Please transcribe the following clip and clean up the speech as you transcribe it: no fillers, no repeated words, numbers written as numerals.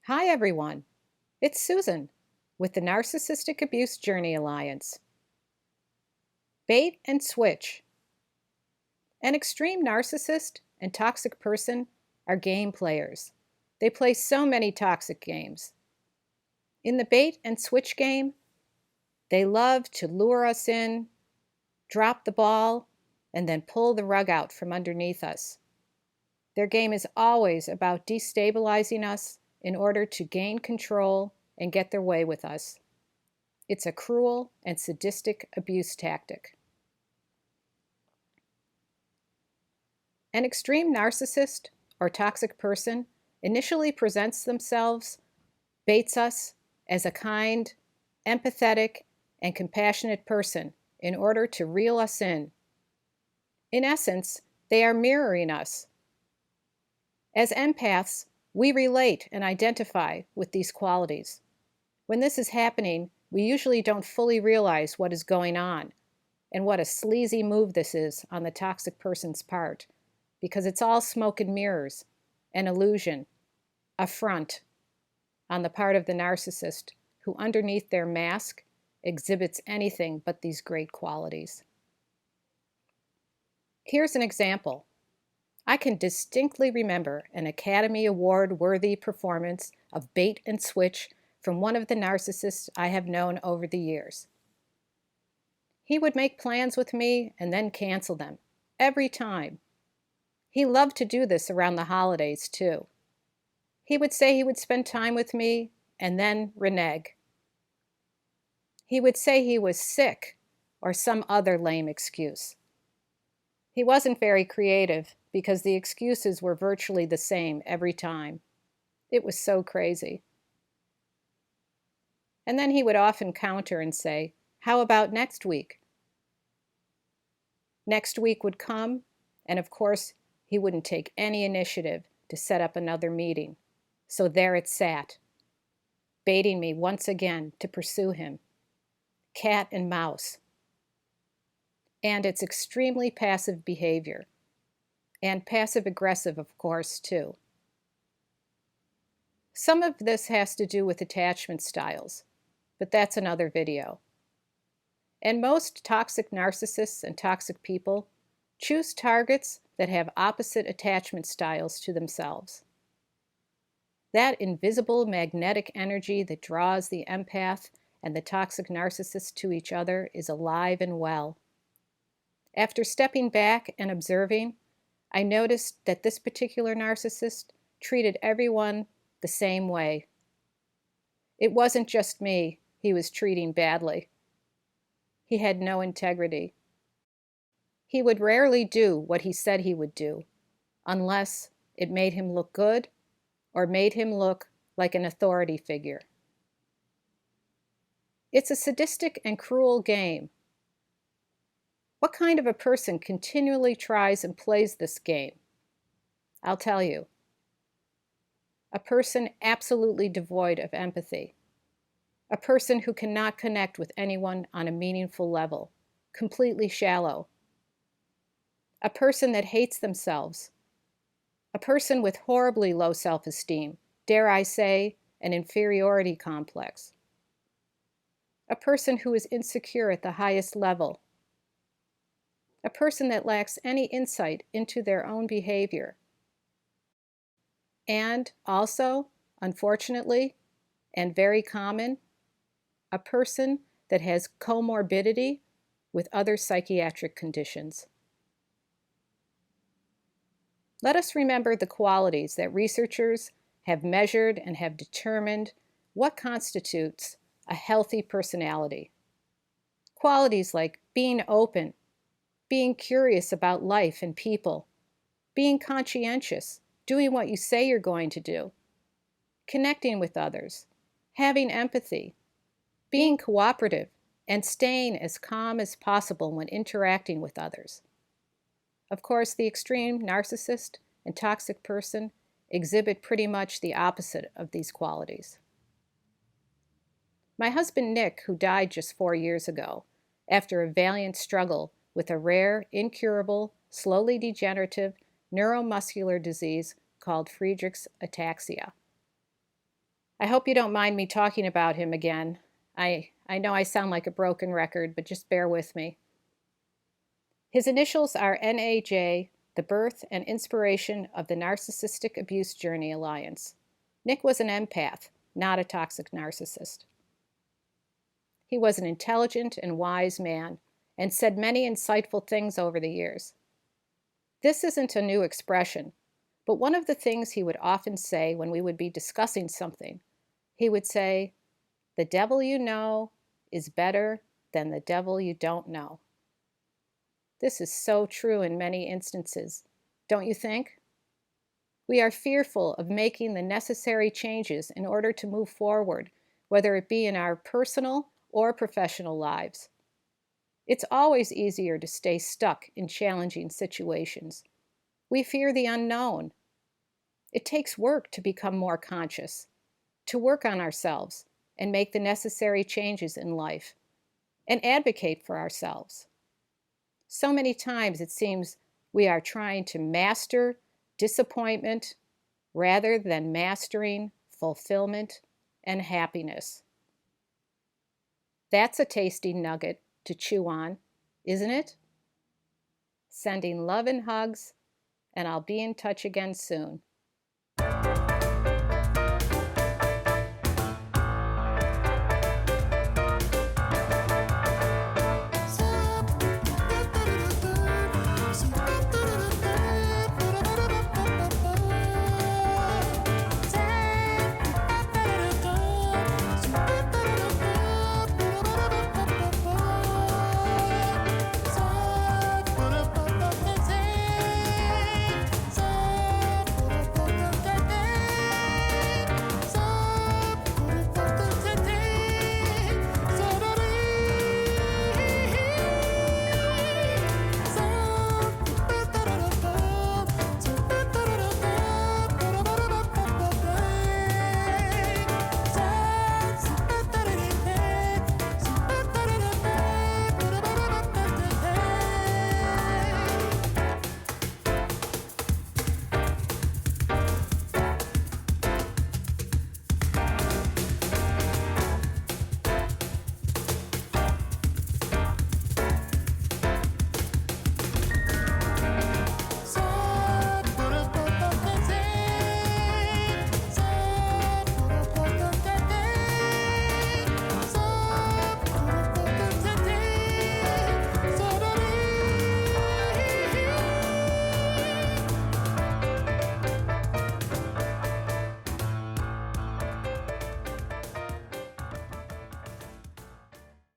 Hi everyone, it's Susan with the Narcissistic Abuse Journey Alliance. Bait and switch. An extreme narcissist and toxic person are game players. They play so many toxic games. In the bait and switch game, they love to lure us in, drop the ball, and then pull the rug out from underneath us. Their game is always about destabilizing us in order to gain control and get their way with us. It's a cruel and sadistic abuse tactic. An extreme narcissist or toxic person initially presents themselves, baits us as a kind, empathetic, and compassionate person in order to reel us in. In essence, they are mirroring us. As empaths, we relate and identify with these qualities. When this is happening, we usually don't fully realize what is going on and what a sleazy move this is on the toxic person's part, because it's all smoke and mirrors, an illusion, a front on the part of the narcissist who underneath their mask exhibits anything but these great qualities. Here's an example. I can distinctly remember an Academy Award-worthy performance of bait and switch from one of the narcissists I have known over the years. He would make plans with me and then cancel them, every time. He loved to do this around the holidays, too. He would say he would spend time with me and then renege. He would say he was sick or some other lame excuse. He wasn't very creative because the excuses were virtually the same every time. It was so crazy. And then he would often counter and say, "How about next week?" Next week would come, and of course, he wouldn't take any initiative to set up another meeting. So there it sat, baiting me once again to pursue him. Cat and mouse. And it's extremely passive behavior. And passive-aggressive, of course, too. Some of this has to do with attachment styles, but that's another video. And most toxic narcissists and toxic people choose targets that have opposite attachment styles to themselves. That invisible magnetic energy that draws the empath and the toxic narcissist to each other is alive and well. After stepping back and observing, I noticed that this particular narcissist treated everyone the same way. It wasn't just me he was treating badly. He had no integrity. He would rarely do what he said he would do, unless it made him look good or made him look like an authority figure. It's a sadistic and cruel game. What kind of a person continually tries and plays this game? I'll tell you. A person absolutely devoid of empathy. A person who cannot connect with anyone on a meaningful level, completely shallow. A person that hates themselves. A person with horribly low self-esteem, dare I say, an inferiority complex. A person who is insecure at the highest level. A person that lacks any insight into their own behavior. And also, unfortunately, and very common, a person that has comorbidity with other psychiatric conditions. Let us remember the qualities that researchers have measured and have determined what constitutes a healthy personality. Qualities like being open, being curious about life and people, being conscientious, doing what you say you're going to do, connecting with others, having empathy, being cooperative, and staying as calm as possible when interacting with others. Of course, the extreme narcissist and toxic person exhibit pretty much the opposite of these qualities. My husband Nick, who died just 4 years ago, after a valiant struggle with a rare, incurable, slowly degenerative neuromuscular disease called Friedreich's ataxia. I hope you don't mind me talking about him again. I know I sound like a broken record, but just bear with me. His initials are NAJ, the birth and inspiration of the Narcissistic Abuse Journey Alliance. Nick was an empath, not a toxic narcissist. He was an intelligent and wise man and said many insightful things over the years. This isn't a new expression, but one of the things he would often say when we would be discussing something, he would say, "The devil you know is better than the devil you don't know." This is so true in many instances, don't you think? We are fearful of making the necessary changes in order to move forward, whether it be in our personal or professional lives. It's always easier to stay stuck in challenging situations. We fear the unknown. It takes work to become more conscious, to work on ourselves and make the necessary changes in life, and advocate for ourselves. So many times it seems we are trying to master disappointment rather than mastering fulfillment and happiness. That's a tasty nugget to chew on, isn't it? Sending love and hugs, and I'll be in touch again soon.